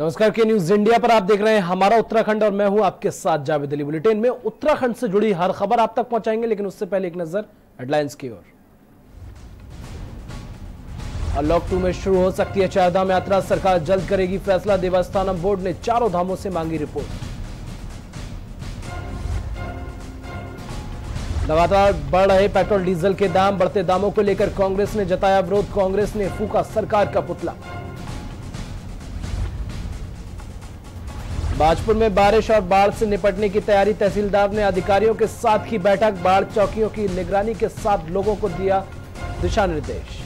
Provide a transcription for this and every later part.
नमस्कार के news India पर आप देख रहे हैं हमारा उत्तराखंड और मैं हूं आपके साथ जावेद अली। बुलेटिन में उत्तराखंड से जुड़ी हर खबर आप तक पहुंचाएंगे, लेकिन उससे पहले एक नजर हेडलाइंस की ओर। अनलॉक 2 में शुरू हो सकती है चारधाम यात्रा, सरकार जल्द करेगी फैसला। देवस्थानम बोर्ड ने चारों धामों से मांगी रिपोर्ट। लगातार बढ़ रहे पेट्रोल डीजल के दाम, बढ़ते दामों को लेकर कांग्रेस ने जताया विरोध। कांग्रेस ने फूका सरकार का पुतला। बाजपुर में बारिश और बाढ़ से निपटने की तैयारी, तहसीलदार ने अधिकारियों के साथ की बैठक। बाढ़ चौकियों की निगरानी के साथ लोगों को दिया दिशा निर्देश।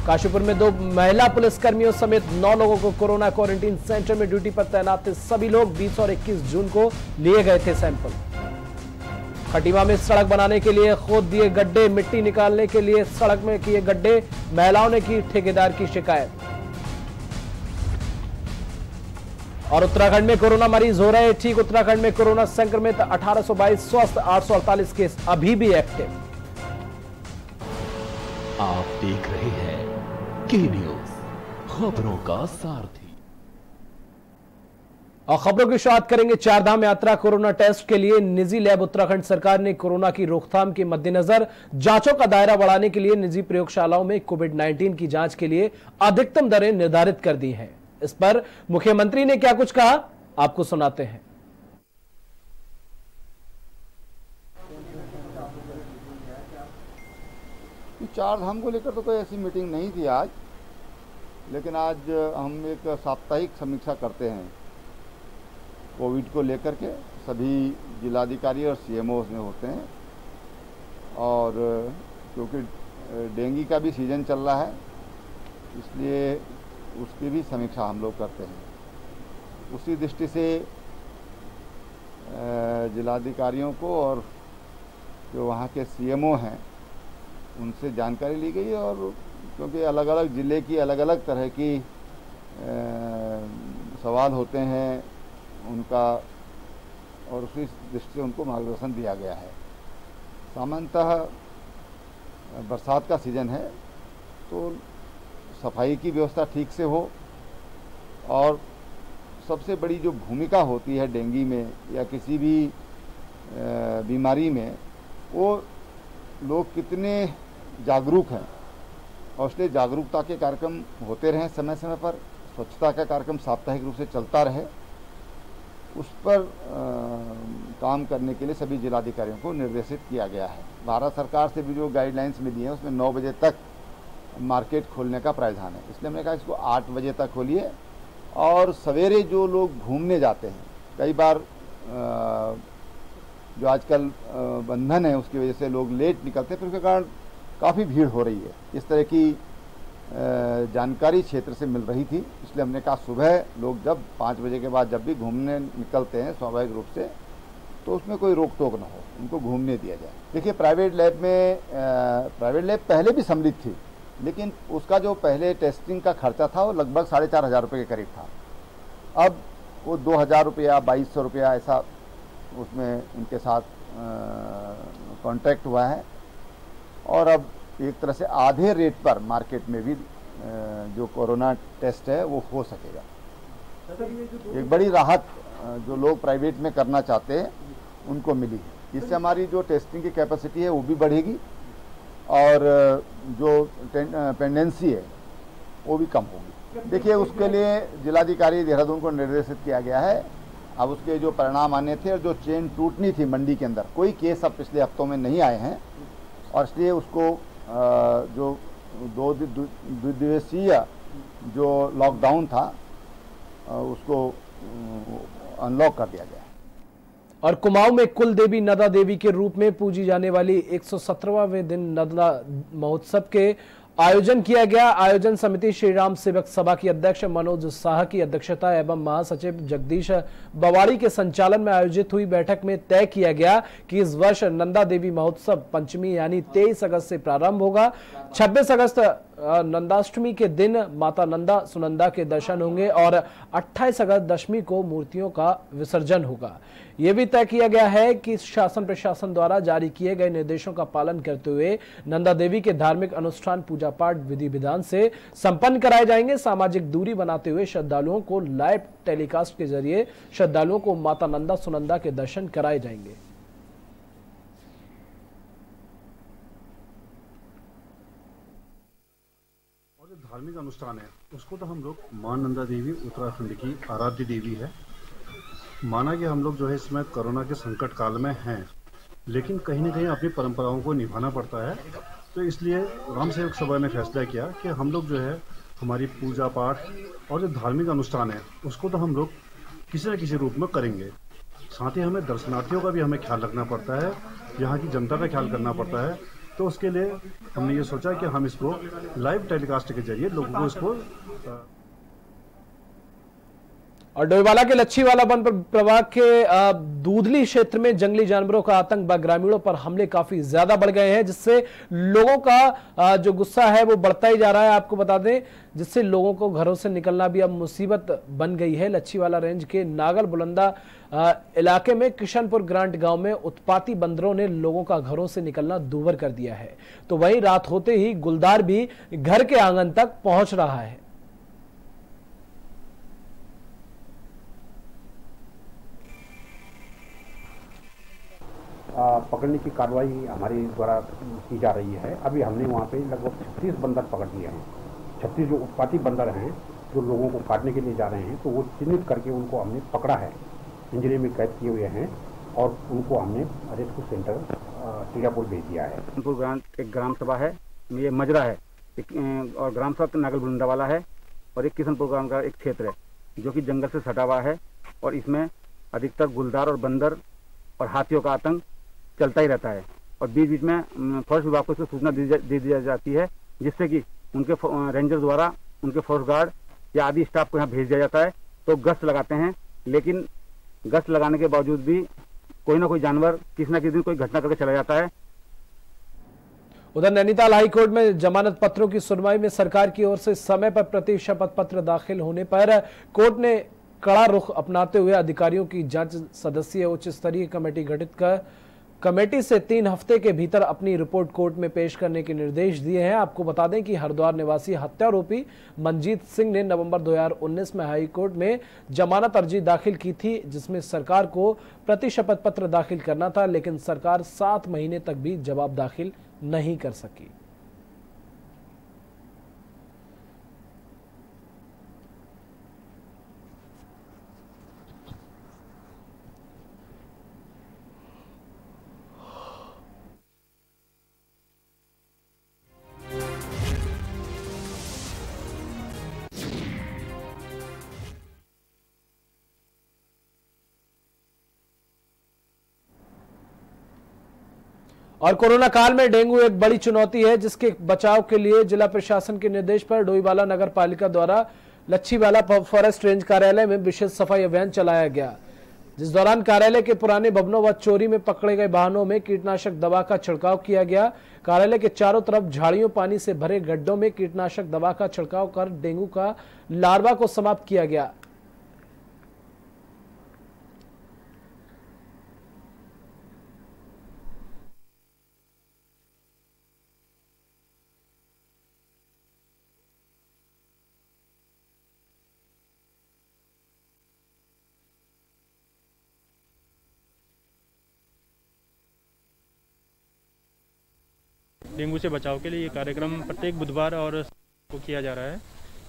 काशीपुर में 2 महिला पुलिसकर्मियों समेत 9 लोगों को कोरोना क्वारंटीन सेंटर में ड्यूटी पर तैनात थे। सभी लोग 20 और 21 जून को लिए गए थे सैंपल। खटीमा में सड़क बनाने के लिए खोद दिए गड्ढे, मिट्टी निकालने के लिए सड़क में किए गड्ढे, महिलाओं ने की ठेकेदार की शिकायत। और उत्तराखंड में कोरोना मरीज हो रहे ठीक, उत्तराखंड में कोरोना संक्रमित 1822 स्वस्थ, 848 केस अभी भी एक्टिव। आप देख रहे हैं के न्यूज, खबरों का सारथी। और खबरों की शुरुआत करेंगे चारधाम यात्रा कोरोना टेस्ट के लिए निजी लैब। उत्तराखंड सरकार ने कोरोना की रोकथाम के मद्देनजर जांचों का दायरा बढ़ाने के लिए निजी प्रयोगशालाओं में कोविड-19 की जांच के लिए अधिकतम दरें निर्धारित कर दी हैं। इस पर मुख्यमंत्री ने क्या कुछ कहा, आपको सुनाते हैं। चारधाम को लेकर तो कोई ऐसी मीटिंग नहीं थी आज, लेकिन आज हम एक साप्ताहिक समीक्षा करते हैं कोविड को लेकर के। सभी जिलाधिकारी और सीएमओ में होते हैं, और क्योंकि डेंगू का भी सीजन चल रहा है, इसलिए उसकी भी समीक्षा हम लोग करते हैं। उसी दृष्टि से जिलाधिकारियों को और जो वहाँ के सीएमओ हैं उनसे जानकारी ली गई, और क्योंकि अलग अलग ज़िले की अलग अलग तरह की सवाल होते हैं उनका, और उसी दृष्टि से उनको मार्गदर्शन दिया गया है। सामान्यतः बरसात का सीज़न है तो सफाई की व्यवस्था ठीक से हो, और सबसे बड़ी जो भूमिका होती है डेंगू में या किसी भी बीमारी में, वो लोग कितने जागरूक हैं, और इसलिए जागरूकता के कार्यक्रम होते रहें समय समय पर। स्वच्छता का कार्यक्रम साप्ताहिक रूप से चलता रहे, उस पर काम करने के लिए सभी जिलाधिकारियों को निर्देशित किया गया है। भारत सरकार से भी जो गाइडलाइंस मिली है उसमें 9 बजे तक मार्केट खोलने का प्रावधान है, इसलिए हमने कहा इसको 8 बजे तक खोलिए। और सवेरे जो लोग घूमने जाते हैं, कई बार जो आजकल बंधन है उसकी वजह से लोग लेट निकलते हैं, फिर उसके कारण काफ़ी भीड़ हो रही है। इस तरह की जानकारी क्षेत्र से मिल रही थी, इसलिए हमने कहा सुबह लोग जब 5 बजे के बाद जब भी घूमने निकलते हैं स्वाभाविक रूप से, तो उसमें कोई रोक टोक ना हो, उनको घूमने दिया जाए। देखिए प्राइवेट लैब पहले भी सम्मिलित थी, लेकिन उसका जो पहले टेस्टिंग का खर्चा था वो लगभग 4,500 रुपये के करीब था। अब वो 2,000 रुपया 2,200 रुपया ऐसा उसमें उनके साथ कॉन्ट्रैक्ट हुआ है, और अब एक तरह से आधे रेट पर मार्केट में भी जो कोरोना टेस्ट है वो हो सकेगा। एक बड़ी राहत जो लोग प्राइवेट में करना चाहते हैं उनको मिली है। इससे हमारी जो टेस्टिंग की कैपेसिटी है वो भी बढ़ेगी, और जो पेंडेंसी है वो भी कम होगी। देखिए उसके लिए जिलाधिकारी देहरादून को निर्देशित किया गया है। अब उसके जो परिणाम आने थे, और जो चेन टूटनी थी मंडी के अंदर, कोई केस अब पिछले हफ्तों में नहीं आए हैं, और इसलिए उसको जो 2 दिवसीय जो लॉकडाउन था उसको अनलॉक कर दिया गया। और कुमाऊं में कुल देवी नदा देवी के रूप में पूजी जाने वाली 117वें दिन नदा महोत्सव के आयोजन किया गया। आयोजन समिति श्री राम सेवक सभा की अध्यक्ष मनोज शाह की अध्यक्षता एवं महासचिव जगदीश बवाड़ी के संचालन में आयोजित हुई बैठक में तय किया गया कि इस वर्ष नंदा देवी महोत्सव पंचमी यानी 23 अगस्त से प्रारंभ होगा। 26 अगस्त नंदाष्टमी के दिन माता नंदा सुनंदा के दर्शन होंगे और 28 अगस्त दशमी को मूर्तियों का विसर्जन होगा। यह भी तय किया गया है कि शासन प्रशासन द्वारा जारी किए गए निर्देशों का पालन करते हुए नंदा देवी के धार्मिक अनुष्ठान पूजा पाठ विधि विधान से संपन्न कराए जाएंगे। सामाजिक दूरी बनाते हुए श्रद्धालुओं को लाइव टेलीकास्ट के जरिए श्रद्धालुओं को माता नंदा सुनंदा के दर्शन कराए जाएंगे। धार्मिक अनुष्ठान है उसको तो हम लोग मां नंदा देवी उत्तराखंड की आराध्य देवी है। माना कि हम लोग जो है इसमें कोरोना के संकट काल में हैं, लेकिन कहीं ना कहीं अपनी परंपराओं को निभाना पड़ता है। तो इसलिए राम सेवक सभा ने फैसला किया कि हम लोग जो है हमारी पूजा पाठ और जो धार्मिक अनुष्ठान है उसको तो हम लोग किसी न किसी रूप में करेंगे। साथ ही हमें दर्शनार्थियों का भी हमें ख्याल रखना पड़ता है, यहाँ की जनता का ख्याल करना पड़ता है। तो उसके लिए हमने ये सोचा कि हम इसको लाइव टेलीकास्ट के जरिए लोगों को इसको और डोईवाला के लच्छीवाला वन प्रभाग के दूधली क्षेत्र में जंगली जानवरों का आतंक व ग्रामीणों पर हमले काफी ज्यादा बढ़ गए हैं, जिससे लोगों का जो गुस्सा है वो बढ़ता ही जा रहा है। आपको बता दें, जिससे लोगों को घरों से निकलना भी अब मुसीबत बन गई है। लच्छीवाला रेंज के नागल बुलंदा इलाके में किशनपुर ग्रांट गांव में उत्पाती बंदरों ने लोगों का घरों से निकलना दूभर कर दिया है। तो वहीं रात होते ही गुलदार भी घर के आंगन तक पहुंच रहा है। पकड़ने की कार्रवाई हमारे द्वारा की जा रही है। अभी हमने वहाँ पे लगभग 36 बंदर पकड़ लिए हैं। 36 जो उत्पाती बंदर हैं जो लोगों को काटने के लिए जा रहे हैं, तो वो चिन्हित करके उनको हमने पकड़ा है, पिंजरे में कैद किए हुए हैं और उनको हमने रेस्क्यू सेंटर टीरापुर भेज दिया है। एक ग्राम सभा है, ये मजरा है, और ग्राम सभा नागल बुलंदा वाला है, और एक किशनपुर ग्राम का एक क्षेत्र है जो कि जंगल से सटा हुआ है, और इसमें अधिकतर गुलदार और बंदर और हाथियों का आतंक चलता ही रहता है। और बीच बीच में फॉरेस्ट विभाग को इसको सूचना दे दी जाती है, जिससे कि उनके रेंजर द्वारा उनके फॉरेस्ट गार्ड या आदि स्टाफ को यहाँ भेज दिया जाता है। तो गश्त लगाते हैं, लेकिन गश्त लगाने के बावजूद भी कोई ना कोई जानवर किसी न किसी दिन कोई घटना करके चला जाता है। उधर नैनीताल हाईकोर्ट में जमानत पत्रों की सुनवाई में सरकार की ओर से समय पर प्रति शपथ पत्र दाखिल होने पर कोर्ट ने कड़ा रुख अपनाते हुए अधिकारियों की जांच सदस्यीय उच्च स्तरीय कमेटी गठित कर कमेटी से 3 हफ्ते के भीतर अपनी रिपोर्ट कोर्ट में पेश करने के निर्देश दिए हैं। आपको बता दें कि हरिद्वार निवासी हत्यारोपी मनजीत सिंह ने नवंबर 2019 में हाई कोर्ट में जमानत अर्जी दाखिल की थी, जिसमें सरकार को प्रति शपथ पत्र दाखिल करना था, लेकिन सरकार 7 महीने तक भी जवाब दाखिल नहीं कर सकी। और कोरोना काल में डेंगू एक बड़ी चुनौती है, जिसके बचाव के लिए जिला प्रशासन के निर्देश पर डोईवाला नगर पालिका द्वारा लच्छीवाला फॉरेस्ट रेंज कार्यालय में विशेष सफाई अभियान चलाया गया, जिस दौरान कार्यालय के पुराने भवनों व चोरी में पकड़े गए वाहनों में कीटनाशक दवा का छिड़काव किया गया। कार्यालय के चारों तरफ झाड़ियों पानी से भरे गड्ढों में कीटनाशक दवा का छिड़काव कर डेंगू का लार्वा को समाप्त किया गया। डेंगू से बचाव के लिए ये कार्यक्रम प्रत्येक बुधवार और को किया जा रहा है।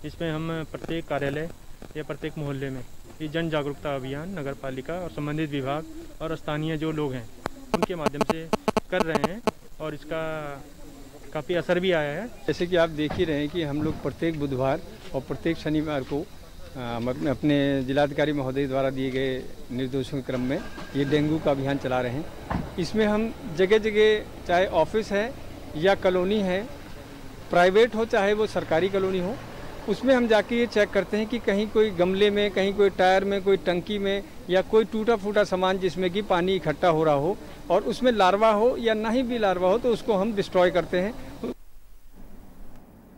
इसमें हम प्रत्येक कार्यालय या प्रत्येक मोहल्ले में ये जन जागरूकता अभियान नगर पालिका और संबंधित विभाग और स्थानीय जो लोग हैं उनके माध्यम से कर रहे हैं, और इसका काफ़ी असर भी आया है। जैसे कि आप देख ही रहे हैं कि हम लोग प्रत्येक बुधवार और प्रत्येक शनिवार को अपने जिलाधिकारी महोदय द्वारा दिए गए निर्देशों के क्रम में ये डेंगू का अभियान चला रहे हैं। इसमें हम जगह जगह, चाहे ऑफिस है या कॉलोनी है, प्राइवेट हो चाहे वो सरकारी कॉलोनी हो, उसमें हम जाके ये चेक करते हैं कि कहीं कोई गमले में, कहीं कोई टायर में, कोई टंकी में या कोई टूटा फूटा सामान जिसमें कि पानी इकट्ठा हो रहा हो और उसमें लार्वा हो या नहीं भी लार्वा हो तो उसको हम डिस्ट्रॉय करते हैं।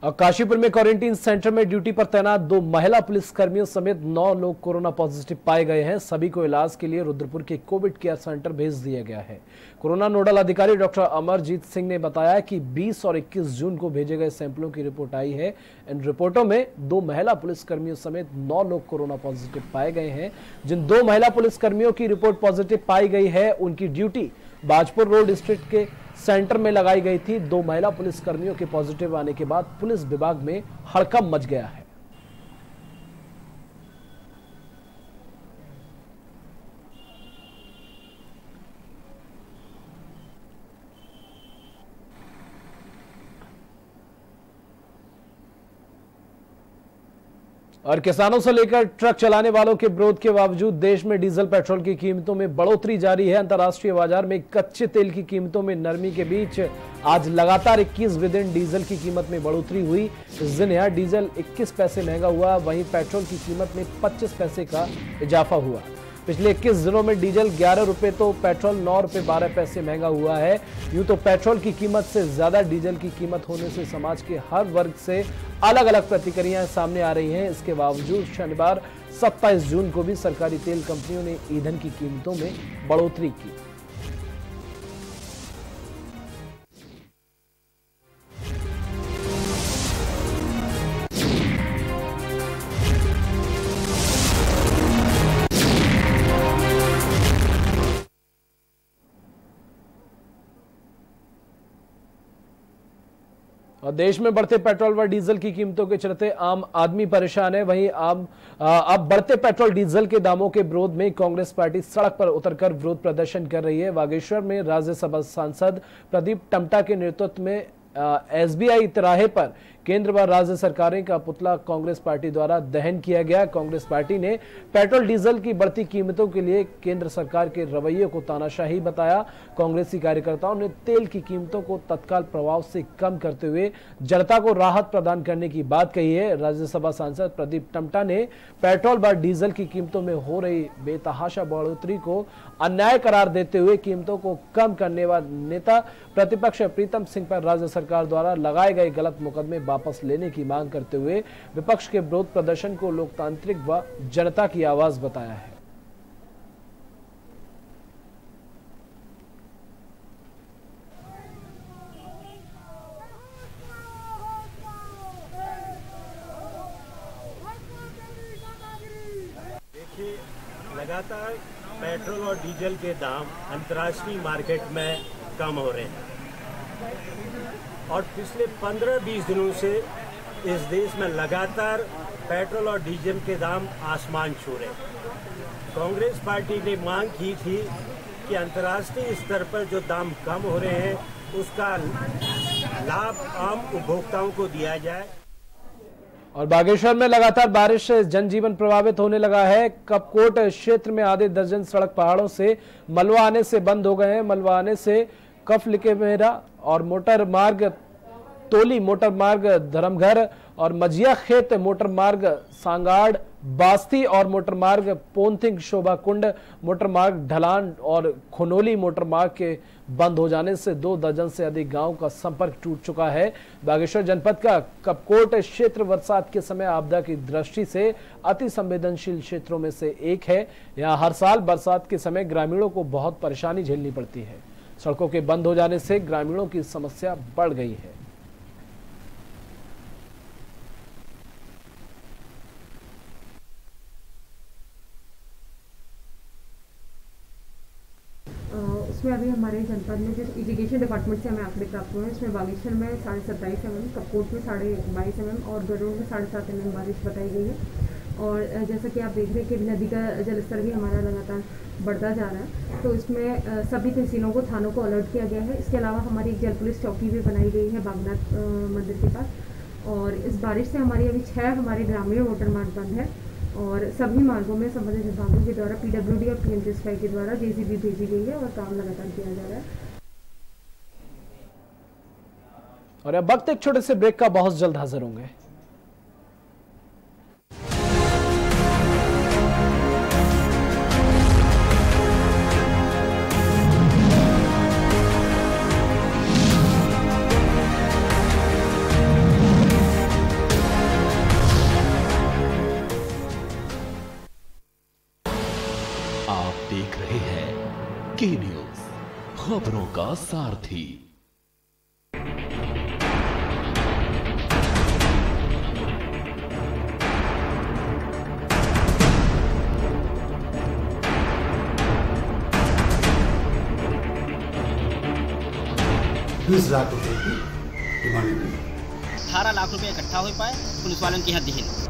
और काशीपुर में क्वारंटीन सेंटर में ड्यूटी पर तैनात 2 महिला पुलिसकर्मियों समेत 9 लोग कोरोना पॉजिटिव पाए गए हैं। सभी को इलाज के लिए रुद्रपुर के कोविड केयर सेंटर भेज दिया गया है। कोरोना नोडल अधिकारी डॉक्टर अमरजीत सिंह ने बताया कि 20 और 21 जून को भेजे गए सैंपलों की रिपोर्ट आई है। इन रिपोर्टों में 2 महिला पुलिसकर्मियों समेत 9 लोग कोरोना पॉजिटिव पाए गए हैं। जिन 2 महिला पुलिसकर्मियों की रिपोर्ट पॉजिटिव पाई गई है, उनकी ड्यूटी बाजपुर रोड स्ट्रीट के सेंटर में लगाई गई थी। 2 महिला पुलिसकर्मियों के पॉजिटिव आने के बाद पुलिस विभाग में हड़कंप मच गया है। और किसानों से लेकर ट्रक चलाने वालों के विरोध के बावजूद देश में डीजल पेट्रोल की कीमतों में बढ़ोतरी जारी है। अंतर्राष्ट्रीय बाजार में कच्चे तेल की कीमतों में नरमी के बीच आज लगातार 21वें दिन डीजल की कीमत में बढ़ोतरी हुई। इस दिन यहां डीजल 21 पैसे महंगा हुआ, वहीं पेट्रोल की कीमत में 25 पैसे का इजाफा हुआ। पिछले 21 दिनों में डीजल 11 रुपए तो पेट्रोल 9 रुपए 12 पैसे महंगा हुआ है। यूं तो पेट्रोल की कीमत से ज्यादा डीजल की कीमत होने से समाज के हर वर्ग से अलग अलग प्रतिक्रियाएं सामने आ रही हैं। इसके बावजूद शनिवार 27 जून को भी सरकारी तेल कंपनियों ने ईंधन की कीमतों में बढ़ोतरी की। और देश में बढ़ते पेट्रोल व डीजल की कीमतों के चलते आम आदमी परेशान है। वहीं अब बढ़ते पेट्रोल डीजल के दामों के विरोध में कांग्रेस पार्टी सड़क पर उतरकर विरोध प्रदर्शन कर रही है। बागेश्वर में राज्यसभा सांसद प्रदीप टमटा के नेतृत्व में एसबीआई तिराहे पर केंद्र व राज्य सरकारें का पुतला कांग्रेस पार्टी द्वारा दहन किया गया। कांग्रेस पार्टी ने पेट्रोल डीजल की बढ़ती कीमतों के लिए केंद्र सरकार के रवैये को तानाशाही बताया। कांग्रेसी कार्यकर्ताओं ने तेल की कीमतों को तत्काल प्रभाव से कम करते हुए जनता को राहत प्रदान करने की बात कही है। राज्यसभा सांसद प्रदीप टमटा ने पेट्रोल व डीजल की कीमतों में हो रही बेतहाशा बढ़ोतरी को अन्याय करार देते हुए कीमतों को कम करने वाले नेता प्रतिपक्ष प्रीतम सिंह पर राज्य सरकार द्वारा लगाए गए गलत मुकदमे वापस लेने की मांग करते हुए विपक्ष के विरोध प्रदर्शन को लोकतांत्रिक व जनता की आवाज बताया है। देखिए, लगातार पेट्रोल और डीजल के दाम अंतर्राष्ट्रीय मार्केट में कम हो रहे हैं और पिछले 15-20 दिनों से इस देश में लगातार पेट्रोल और डीजल के दाम आसमान छू रहे हैं। कांग्रेस पार्टी ने मांग की थी कि अंतर्राष्ट्रीय स्तर पर जो दाम कम हो रहे हैं उसका लाभ आम उपभोक्ताओं को दिया जाए। और बागेश्वर में लगातार बारिश से जनजीवन प्रभावित होने लगा है। कपकोट क्षेत्र में आधे दर्जन सड़क पहाड़ों से मलबा आने से बंद हो गए हैं। मलबा आने से कफलिके मेरा और मोटर मार्ग तोली मोटर मार्ग धर्मघर और मजिया खेत मोटर मार्ग सांगाड़ बास्ती और मोटर मार्ग पोंथिंग शोभा कुंड मोटर मार्ग ढलान और खुनोली मोटर मार्ग के बंद हो जाने से 2 दर्जन से अधिक गांव का संपर्क टूट चुका है। बागेश्वर जनपद का कपकोट क्षेत्र बरसात के समय आपदा की दृष्टि से अति संवेदनशील क्षेत्रों में से एक है। यहाँ हर साल बरसात के समय ग्रामीणों को बहुत परेशानी झेलनी पड़ती है। सड़कों के बंद हो जाने से ग्रामीणों की समस्या बढ़ गई है। उसमें अभी हमारे जनपद में जो इरिगेशन डिपार्टमेंट से हमें आंकड़े प्राप्त हुए हैं, इसमें बागेश्वर में 27.5 mm, कपकोट में 22.5 mm और गरुड़ में 7.5 mm बारिश बताई गई है। और जैसा कि आप देख रहे हैं कि नदी का जलस्तर भी हमारा लगातार बढ़ता जा रहा है, तो इसमें सभी तहसीलों को थानों को अलर्ट किया गया है। इसके अलावा हमारी एक जल पुलिस चौकी भी बनाई गई है बागनाथ मंदिर के पास। और इस बारिश से हमारी अभी 6 हमारे ग्रामीण मोटर मार्ग बंद है और सभी मार्गों में संबंधित विभागों के द्वारा पीडब्ल्यूडी और पीएमजीएसवाई के द्वारा जेसीबी भेजी गई है और काम लगातार किया जा रहा है। और अब वक्त एक छोटे से ब्रेक का, बहुत जल्द हाजिर होंगे। आप देख रहे हैं के न्यूज, खबरों का सारथी। ₹20 लाख की डिमांड हुई। 18 लाख रुपए इकट्ठा हो पाए पुलिस वालों की हद ही नहीं।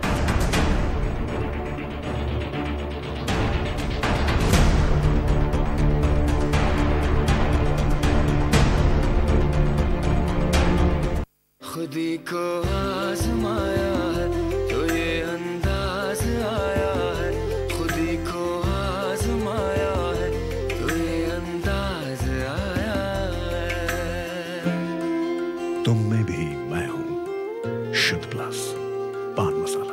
खुदी को आजमाया है तो ये अंदाज आया है, खुदी को आजमाया है तो ये अंदाज आया है। तुम में भी मैं हूं, शुद्ध प्लस पान मसाला।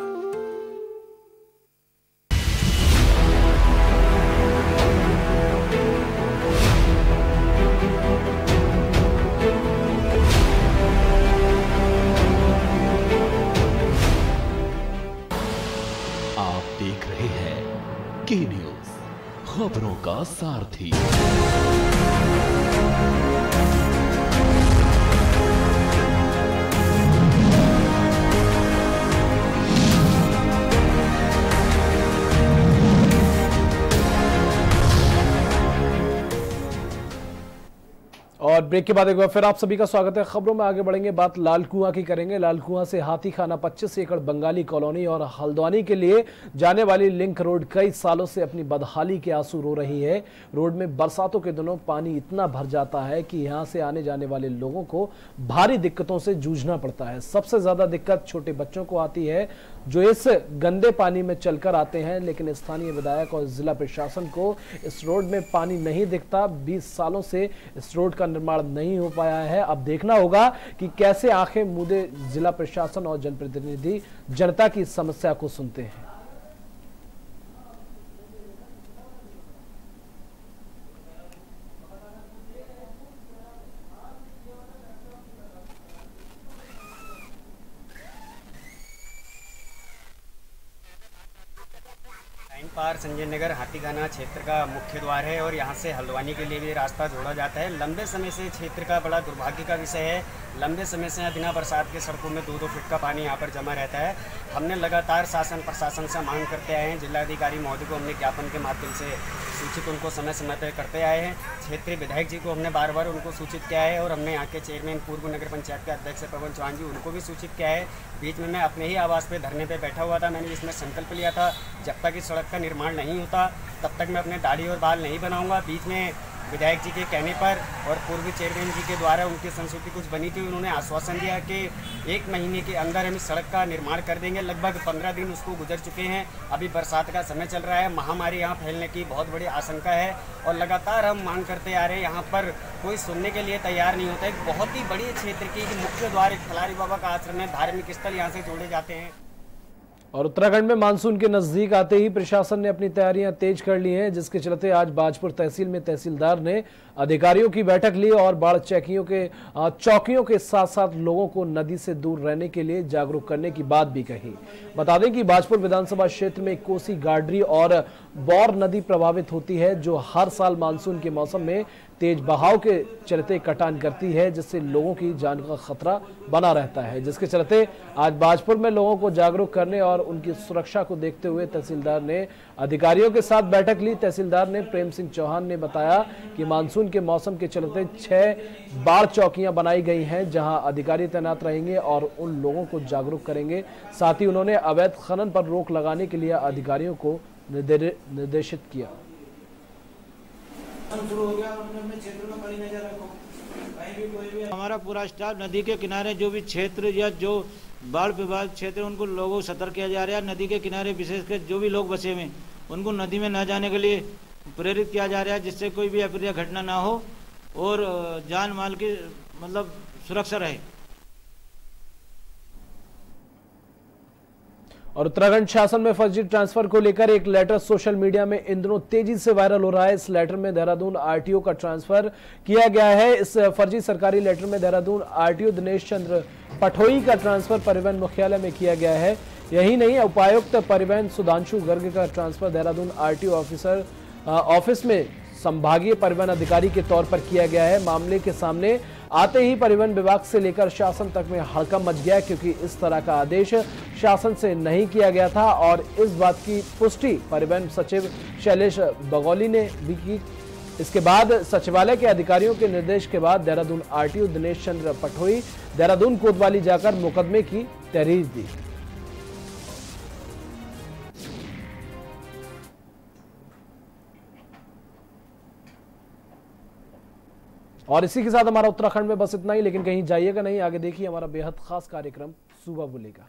देख रहे हैं के न्यूज, खबरों का सारथी। और ब्रेक के बाद एक बार फिर आप सभी का स्वागत है। खबरों में आगे बढ़ेंगे, बात लाल कुआं की करेंगे। लाल कुआं से हाथीखाना 25 एकड़ बंगाली कॉलोनी और हल्द्वानी के लिए जाने वाली लिंक रोड कई सालों से अपनी बदहाली के आंसू रो रही है। रोड में बरसातों के दिनों पानी इतना भर जाता है कि यहां से आने जाने वाले लोगों को भारी दिक्कतों से जूझना पड़ता है। सबसे ज्यादा दिक्कत छोटे बच्चों को आती है जो इस गंदे पानी में चलकर आते हैं, लेकिन स्थानीय विधायक और जिला प्रशासन को इस रोड में पानी नहीं दिखता। 20 सालों से इस रोड का निर्माण नहीं हो पाया है। अब देखना होगा कि कैसे आंखें मूंदे जिला प्रशासन और जनप्रतिनिधि जनता की समस्या को सुनते हैं। पार संजय नगर हाथीखाना क्षेत्र का मुख्य द्वार है और यहाँ से हल्द्वानी के लिए भी रास्ता जोड़ा जाता है। लंबे समय से क्षेत्र का बड़ा दुर्भाग्य का विषय है। लंबे समय से बिना बरसात के सड़कों में 2-2 फीट का पानी यहाँ पर जमा रहता है। हमने लगातार शासन प्रशासन से मांग करते आए हैं। जिलाधिकारी महोदय को हमने ज्ञापन के माध्यम से सूचित उनको समय समय पर करते आए हैं। क्षेत्रीय विधायक जी को हमने बार बार उनको सूचित किया है और हमने यहाँ के चेयरमैन पूर्व नगर पंचायत के अध्यक्ष पवन चौहान जी उनको भी सूचित किया है। बीच में मैं अपने ही आवास पे धरने पे बैठा हुआ था। मैंने इसमें संकल्प लिया था जब तक इस सड़क का निर्माण नहीं होता तब तक मैं अपने दाढ़ी और बाल नहीं बनाऊंगा। बीच में विधायक जी के कहने पर और पूर्व चेयरमैन जी के द्वारा उनकी संस्कृति कुछ बनी थी, उन्होंने आश्वासन दिया कि 1 महीने के अंदर हम इस सड़क का निर्माण कर देंगे। लगभग 15 दिन उसको गुजर चुके हैं। अभी बरसात का समय चल रहा है, महामारी यहाँ फैलने की बहुत बड़ी आशंका है और लगातार हम मांग करते आ रहे हैं। यहाँ पर कोई सुनने के लिए तैयार नहीं होता। एक बहुत ही बड़ी क्षेत्र की मुख्य द्वार एक खलारी बाबा का आश्रम है, धार्मिक स्थल यहाँ से जोड़े जाते हैं। और उत्तराखंड में मानसून के नजदीक आते ही प्रशासन ने अपनी तैयारियां तेज कर ली हैं, जिसके चलते आज बाजपुर तहसील में तहसीलदार ने अधिकारियों की बैठक ली और बाढ़ चौकियों के साथ साथ लोगों को नदी से दूर रहने के लिए जागरूक करने की बात भी कही। बता दें कि बाजपुर विधानसभा क्षेत्र में कोसी, गाडरी और बौर नदी प्रभावित होती है, जो हर साल मानसून के मौसम में तेज बहाव के चलते कटान करती है, जिससे लोगों की जान का खतरा बना रहता है। जिसके चलते आज बाजपुर में लोगों को जागरूक करने और उनकी सुरक्षा को देखते हुए तहसीलदार ने अधिकारियों के साथ बैठक ली। तहसीलदार ने प्रेम सिंह चौहान ने बताया कि मानसून के मौसम के चलते 6 बाढ़ चौकियां बनाई गई हैं, जहां अधिकारी तैनात रहेंगे और उन लोगों को जागरूक करेंगे। साथ ही उन्होंने अवैध खनन पर रोक लगाने के लिए अधिकारियों को निर्देशित किया। शुरू हो गया, अपने क्षेत्र में कड़ी नजर रखो, कहीं भी कोई भी। हमारा पूरा स्टाफ नदी के किनारे जो भी क्षेत्र या जो बाढ़ प्रभावित क्षेत्र उनको लोगों को सतर्क किया जा रहा है। नदी के किनारे विशेषकर जो भी लोग बसे हुए उनको नदी में न जाने के लिए प्रेरित किया जा रहा है, जिससे कोई भी अप्रिय घटना ना हो और जान माल की मतलब सुरक्षा रहे। और उत्तराखंड शासन में फर्जी ट्रांसफर को लेकर एक लेटर सोशल मीडिया में इन दिनों तेजी से वायरल हो रहा है। इस लेटर में देहरादून आरटीओ का ट्रांसफर किया गया है। इस फर्जी सरकारी लेटर में देहरादून आरटीओ दिनेश चंद्र पठोई का ट्रांसफर परिवहन मुख्यालय में किया गया है। यही नहीं, उपायुक्त परिवहन सुधांशु गर्ग का transfer Dehradun RTO officer office में संभागीय परिवहन अधिकारी के तौर पर किया गया है। मामले के सामने आते ही परिवहन विभाग से लेकर शासन तक में हड़कंप मच गया, क्योंकि इस तरह का आदेश शासन से नहीं किया गया था और इस बात की पुष्टि परिवहन सचिव शैलेश बगौली ने भी की। इसके बाद सचिवालय के अधिकारियों के निर्देश के बाद देहरादून आरटीओ दिनेश चंद्र पठोई देहरादून कोतवाली जाकर मुकदमे की तहरीर दी। और इसी के साथ हमारा उत्तराखंड में बस इतना ही, लेकिन कहीं जाइएगा नहीं, आगे देखिए हमारा बेहद खास कार्यक्रम सुबह बोलेगा।